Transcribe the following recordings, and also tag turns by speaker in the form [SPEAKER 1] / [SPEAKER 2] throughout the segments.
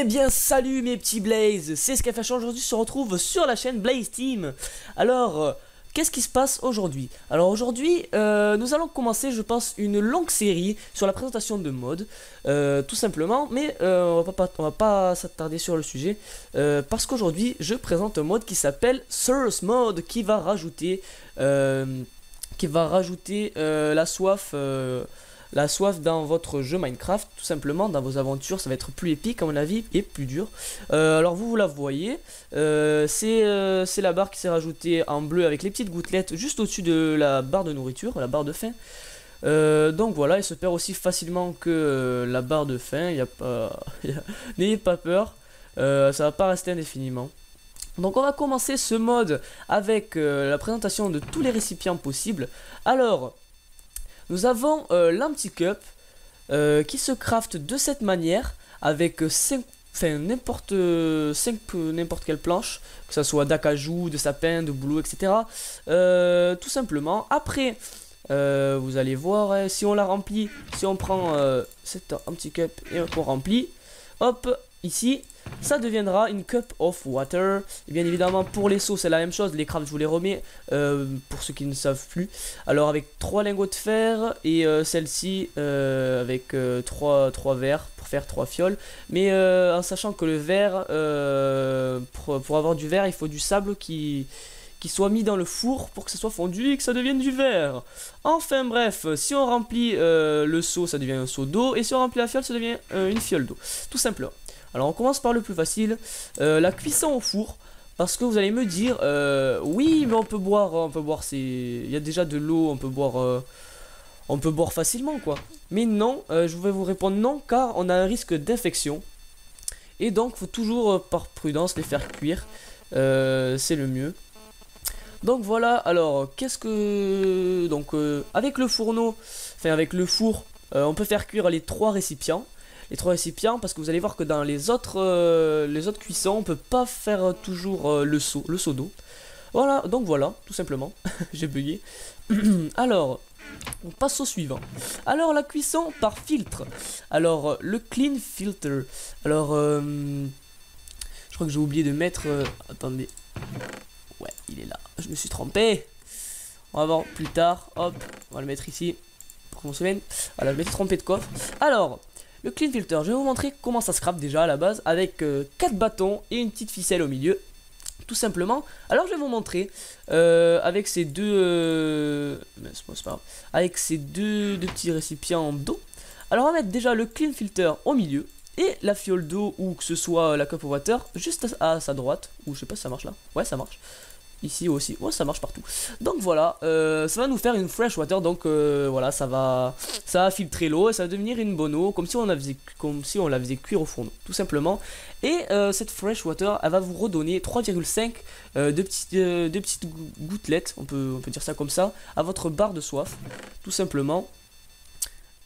[SPEAKER 1] Eh bien salut mes petits Blaze, c'est Skyflash. Aujourd'hui on se retrouve sur la chaîne Blaze Team. Alors qu'est-ce qui se passe aujourd'hui? Alors aujourd'hui nous allons commencer, je pense, une longue série sur la présentation de mods, tout simplement. Mais on va pas s'attarder sur le sujet, parce qu'aujourd'hui je présente un mode qui s'appelle Source Mode, qui va rajouter la soif dans votre jeu Minecraft, tout simplement. Dans vos aventures, ça va être plus épique à mon avis et plus dur. Alors vous la voyez, c'est la barre qui s'est rajoutée en bleu avec les petites gouttelettes juste au-dessus de la barre de nourriture, la barre de faim. Donc voilà, elle se perd aussi facilement que la barre de faim. N'ayez pas peur, ça va pas rester indéfiniment. Donc on va commencer ce mode avec la présentation de tous les récipients possibles. Alors nous avons l'Empty Cup qui se craft de cette manière avec n'importe quelle planche, que ce soit d'acajou, de sapin, de bouleau, etc. Tout simplement. Après, vous allez voir, si on la remplit, si on prend cette Empty Cup et qu'on remplit, hop, ici, ça deviendra une cup of water. Et bien évidemment pour les seaux c'est la même chose, les crafts je vous les remets pour ceux qui ne savent plus. Alors avec 3 lingots de fer et celle-ci avec 3 verres pour faire 3 fioles. Mais en sachant que le verre, pour avoir du verre il faut du sable qui soit mis dans le four pour que ça soit fondu et que ça devienne du verre. Enfin bref, si on remplit le seau ça devient un seau d'eau, et si on remplit la fiole ça devient une fiole d'eau, tout simplement. Alors on commence par le plus facile, la cuisson au four, parce que vous allez me dire oui mais on peut boire il y a déjà de l'eau, on peut boire facilement quoi. Mais non, je vais vous répondre non, car on a un risque d'infection, et donc faut toujours par prudence les faire cuire, c'est le mieux. Donc voilà, alors qu'est-ce que... Donc avec le fourneau, enfin avec le four, on peut faire cuire les 3 récipients. Les 3 récipients, parce que vous allez voir que dans les autres cuissons, on peut pas faire toujours le seau d'eau. Voilà, donc voilà, tout simplement. J'ai bugué. Alors, on passe au suivant. Alors la cuisson par filtre. Alors le clean filter. Alors, je crois que j'ai oublié de mettre... attendez. Ouais, il est là. Je me suis trompé. On va voir plus tard. Hop, on va le mettre ici pour qu'on se souvienne. Voilà, je m'étais trompé de coffre. Alors, le clean filter, je vais vous montrer comment ça se craft déjà à la base, avec 4 bâtons et une petite ficelle au milieu, tout simplement. Alors je vais vous montrer avec ces deux avec ces deux petits récipients d'eau. Alors on va mettre déjà le clean filter au milieu et la fiole d'eau, ou que ce soit la cup of water juste à sa droite, ou je sais pas si ça marche là. Ouais, ça marche. Ici aussi, ouais, ça marche partout. Donc voilà, ça va nous faire une fresh water. Donc voilà, ça va filtrer l'eau et ça va devenir une bonne eau, comme si on la faisait cuire au fourneau, tout simplement. Et cette fresh water, elle va vous redonner 3,5 de petites gouttelettes, on peut dire ça comme ça, à votre barre de soif, tout simplement.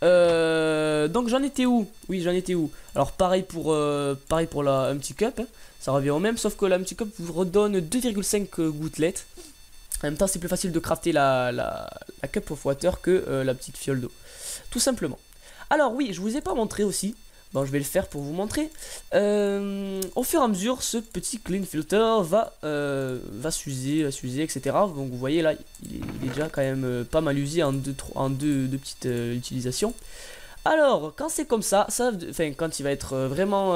[SPEAKER 1] Donc j'en étais où? Oui, j'en étais où? Alors pareil pour la Empty Cup, hein. Ça revient au même, sauf que la Empty Cup vous redonne 2,5 gouttelettes. En même temps c'est plus facile de crafter la cup of water que la petite fiole d'eau, tout simplement. Alors oui, je vous ai pas montré aussi. Bon, je vais le faire pour vous montrer. Au fur et à mesure, ce petit clean filter va s'user, etc. Donc vous voyez là, il est déjà quand même pas mal usé en deux petites utilisations. Alors, quand c'est comme ça, quand il va être vraiment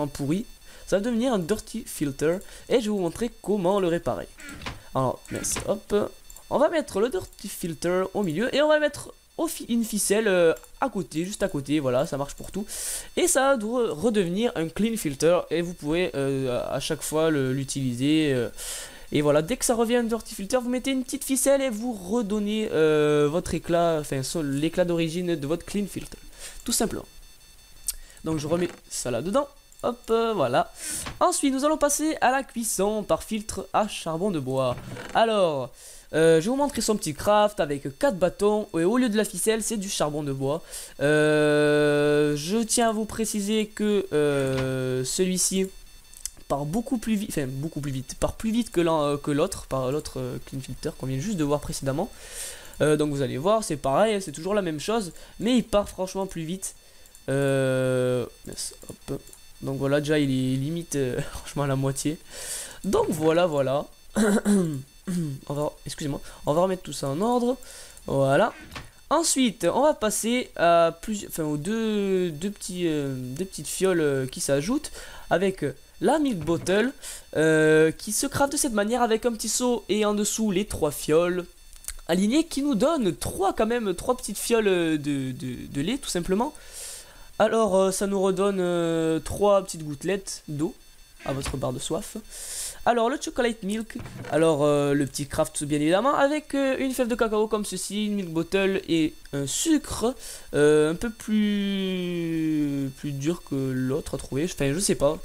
[SPEAKER 1] pourri, ça va devenir un dirty filter. Et je vais vous montrer comment le réparer. Alors, hop, on va mettre le dirty filter au milieu et on va mettre une ficelle à côté, juste à côté. Voilà, ça marche pour tout. Et ça doit redevenir un clean filter et vous pouvez à chaque fois l'utiliser. Et voilà, dès que ça revient un dirty filter, vous mettez une petite ficelle et vous redonnez votre éclat, l'éclat d'origine de votre clean filter, tout simplement. Donc je remets ça là dedans. Hop, voilà. Ensuite, nous allons passer à la cuisson par filtre à charbon de bois. Alors, je vais vous montrer son petit craft avec 4 bâtons. Et au lieu de la ficelle, c'est du charbon de bois. Je tiens à vous préciser que celui-ci part beaucoup plus vite, part plus vite que l'autre, clean filter qu'on vient juste de voir précédemment. Donc vous allez voir, c'est pareil, c'est toujours la même chose, mais il part franchement plus vite. Hop. Donc voilà, déjà il est limite franchement à la moitié. Donc voilà, voilà. Excusez-moi, on va remettre tout ça en ordre. Voilà. Ensuite, on va passer à aux deux petites fioles qui s'ajoutent avec la milk bottle qui se craft de cette manière avec un petit seau et en dessous les 3 fioles alignées qui nous donnent trois petites fioles de lait tout simplement. Alors ça nous redonne 3 petites gouttelettes d'eau à votre barre de soif. Alors le chocolate milk, alors le petit craft bien évidemment avec une fève de cacao comme ceci, une milk bottle et un sucre un peu plus dur que l'autre à trouver. Enfin je sais pas,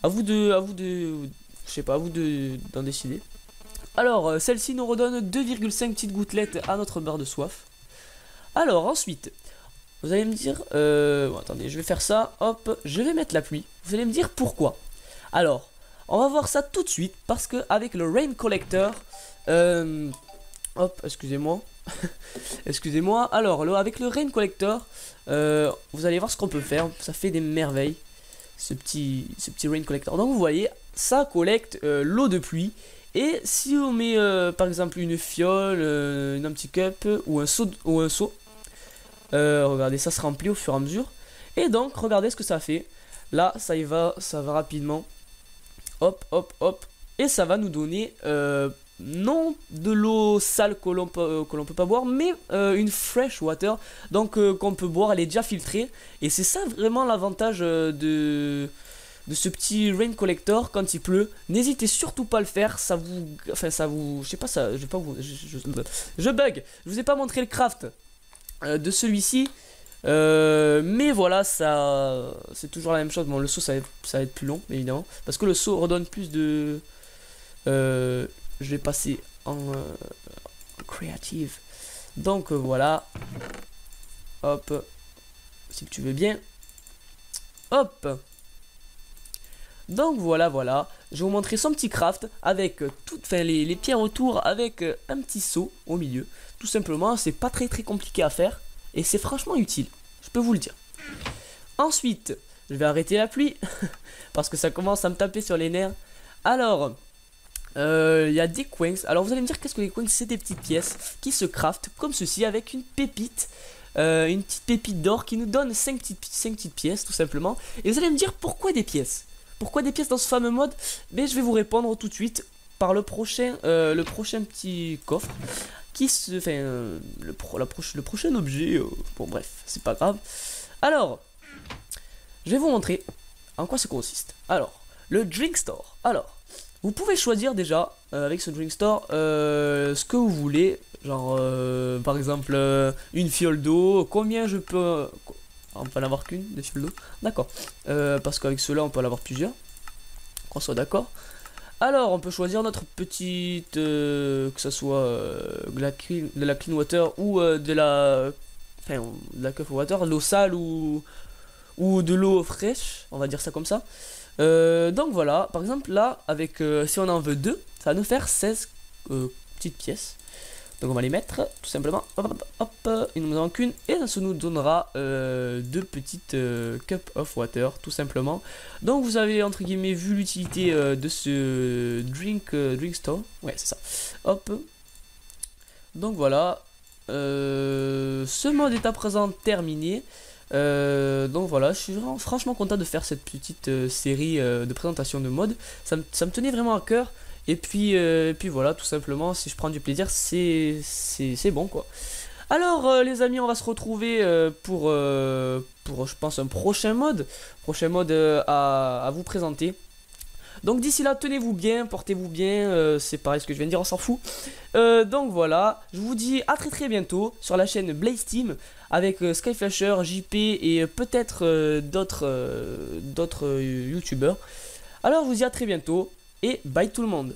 [SPEAKER 1] à vous je sais pas, à vous d'en décider. Alors celle-ci nous redonne 2,5 petites gouttelettes à notre barre de soif. Alors ensuite, vous allez me dire, bon, attendez, je vais faire ça, hop, je vais mettre la pluie. Vous allez me dire pourquoi. Alors, on va voir ça tout de suite parce que avec le Rain Collector, hop, excusez-moi, excusez-moi. Alors, avec le Rain Collector, vous allez voir ce qu'on peut faire. Ça fait des merveilles, ce petit Rain Collector. Donc, vous voyez, ça collecte l'eau de pluie. Et si on met, par exemple, une fiole, un petit cup ou un seau, regardez, ça se remplit au fur et à mesure. Et donc, regardez ce que ça fait. Là, ça va rapidement. Hop, hop, hop. Et ça va nous donner, non de l'eau sale que l'on peut pas boire, mais une fresh water. Donc, qu'on peut boire, elle est déjà filtrée. Et c'est ça vraiment l'avantage de ce petit rain collector quand il pleut. N'hésitez surtout pas à le faire. Ça vous... Enfin, ça vous... Je sais pas, ça... Je vais pas vous... Je bug. Je vous ai pas montré le craft de celui-ci. Mais voilà, ça c'est toujours la même chose. Bon, le seau ça va être plus long évidemment parce que le seau redonne plus de je vais passer en creative. Donc voilà, hop, si tu veux bien, hop. Donc voilà, je vais vous montrer son petit craft avec les pierres autour avec un petit seau au milieu. Tout simplement, c'est pas très compliqué à faire. Et c'est franchement utile, je peux vous le dire. Ensuite, je vais arrêter la pluie parce que ça commence à me taper sur les nerfs. Alors, il y a des coins. Alors vous allez me dire qu'est-ce que les coins? C'est des petites pièces qui se craftent comme ceci avec une pépite. Une petite pépite d'or qui nous donne 5 petites pièces tout simplement. Et vous allez me dire pourquoi des pièces? Pourquoi des pièces dans ce fameux mode? Mais je vais vous répondre tout de suite par le prochain petit coffre. Le prochain objet, bon bref, c'est pas grave. Alors, je vais vous montrer en quoi ça consiste. Alors, le drink store. Alors, vous pouvez choisir déjà avec ce drink store ce que vous voulez. Genre, par exemple, une fiole d'eau. Combien je peux... On peut en avoir qu'une des fioles d'eau. D'accord. Parce qu'avec cela, on peut en avoir plusieurs. Qu'on soit d'accord. Alors, on peut choisir notre petite, que ce soit de la clean water ou de la cuff water, l'eau sale ou de l'eau fraîche, on va dire ça comme ça. Donc voilà, par exemple là, avec si on en veut 2, ça va nous faire 16 petites pièces. Donc on va les mettre tout simplement, hop, hop, il nous en manque une et ça nous donnera 2 petites cup of water tout simplement. Donc vous avez entre guillemets vu l'utilité de ce drink store, ouais c'est ça, hop. Donc voilà, ce mode est à présent terminé. Donc voilà, je suis vraiment franchement content de faire cette petite série de présentation de mode. Ça me tenait vraiment à cœur. Et puis voilà, tout simplement, si je prends du plaisir, c'est bon quoi. Alors les amis, on va se retrouver pour je pense un prochain mode à vous présenter. Donc d'ici là, tenez-vous bien, portez-vous bien, c'est pareil ce que je viens de dire, on s'en fout. Donc voilà, je vous dis à très bientôt sur la chaîne Blaze Team avec Skyflasher, JP et peut-être d'autres youtubeurs. Alors je vous dis à très bientôt et bye tout le monde.